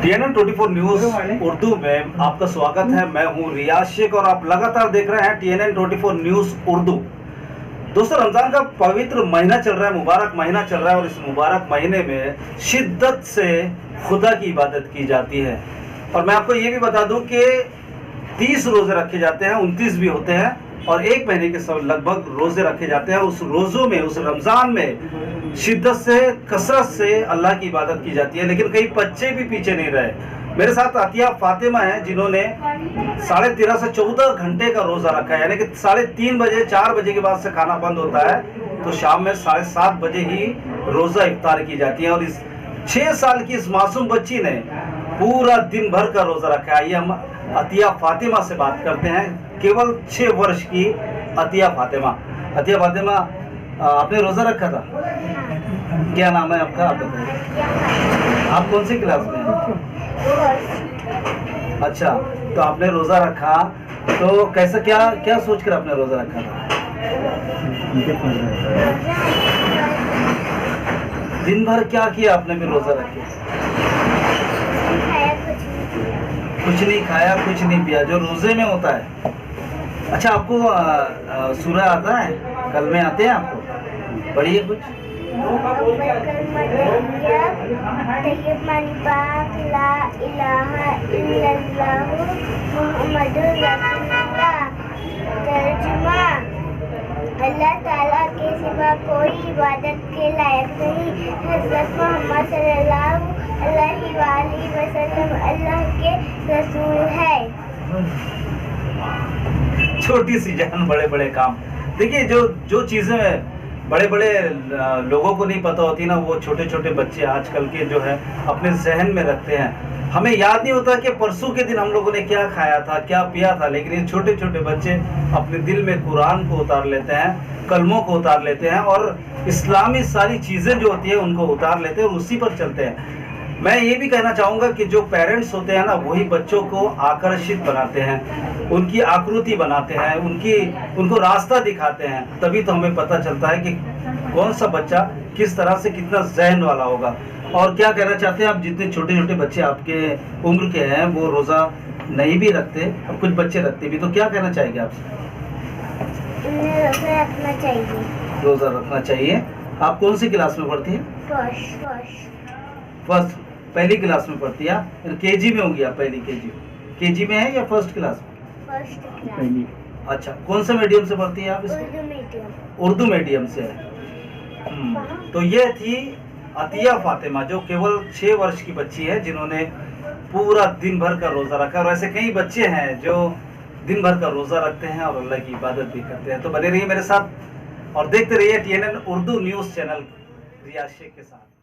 TNN24 news Urdu में आपका स्वागत है। मैं हूं रियाज शेख और आप लगातार देख रहे हैं TNN24 न्यूज उर्दू। दोस्तों, रमजान का पवित्र महीना चल रहा है, मुबारक महीना चल रहा है और इस मुबारक महीने में शिद्दत से खुदा की इबादत की जाती है। और मैं आपको ये भी बता दूं कि 30 रोजे रखे जाते हैं, 29 भी होते हैं और एक महीने के सब लगभग रोजे रखे जाते हैं। उस रोजों में, उस रमजान में शिद्दत से, कसरत से अल्लाह की इबादत की जाती है। लेकिन कई बच्चे भी पीछे नहीं रहे। मेरे साथ अतिया फातिमा है जिन्होंने 13.5 से 14 घंटे का रोजा रखा है, यानी कि 3:30 बजे, 4 बजे के बाद से खाना बंद होता है तो शाम में 7:30 बजे ही रोजा इफ्तार की जाती है। और इस 6 साल की इस मासूम बच्ची ने पूरा दिन भर का रोजा रखा है। आइए हम अतिया फातिमा से बात करते हैं, केवल 6 वर्ष की अतिया फातिमा। अतिया फातिमा, आपने रोजा रखा था? क्या नाम है आपका? आप बताइए, आप कौन सी क्लास में हैं? अच्छा, तो आपने रोजा रखा तो कैसा, क्या सोच कर आपने रोजा रखा था? दिन भर क्या किया आपने भी रोजा रखे? कुछ नहीं खाया, कुछ नहीं पिया, जो रोजे में होता है। अच्छा, आपको सूरह आता है? कल में आते हैं आपको? पढ़िए कुछ। अल्लाह ताला के सिवा कोई इबादत के लायक नहीं। हज़रत मोहम्मद सल्लल्लाहु अलैहि वसल्लम अल्लाह के रसूल है। छोटी सी जान, बड़े बड़े काम। देखिए, जो चीजें बड़े बड़े लोगों को नहीं पता होती ना, वो छोटे छोटे बच्चे आजकल के जो है अपने जहन में रखते हैं। हमें याद नहीं होता कि परसों के दिन हम लोगों ने क्या खाया था, क्या पिया था, लेकिन ये छोटे छोटे बच्चे अपने दिल में कुरान को उतार लेते हैं, कलमों को उतार लेते हैं और इस्लामी सारी चीज़ें जो होती है उनको उतार लेते हैं और उसी पर चलते हैं। मैं ये भी कहना चाहूँगा कि जो पेरेंट्स होते हैं ना, वही बच्चों को आकर्षित बनाते हैं, उनकी आकृति बनाते हैं, उनको रास्ता दिखाते हैं। तभी तो हमें पता चलता है कि कौन सा बच्चा किस तरह से कितना ज़हन वाला होगा। और क्या कहना चाहते हैं आप? जितने छोटे छोटे बच्चे आपके उम्र के हैं वो रोज़ा नहीं भी रखते और कुछ बच्चे रखते भी, तो क्या कहना चाहेंगे आपसे? रोजा रखना चाहिए। रोज़ा रखना चाहिए। आप कौन सी क्लास में पढ़ती हैं? फर्स्ट, पहली क्लास में पढ़ती है आप? केजी में होगी आप? पहली केजी में है या फर्स्ट क्लास में? First class. अच्छा, कौन से मीडियम से पढ़ती है आप? उर्दू मीडियम से है। तो ये थी अतिया फातिमा, जो केवल 6 वर्ष की बच्ची है जिन्होंने पूरा दिन भर का रोजा रखा। और ऐसे कई बच्चे हैं जो दिन भर का रोजा रखते हैं और अल्लाह की इबादत भी करते हैं। तो बने रहिए मेरे साथ और देखते रहिए TNN उर्दू न्यूज़ चैनल रियाज शेख के साथ।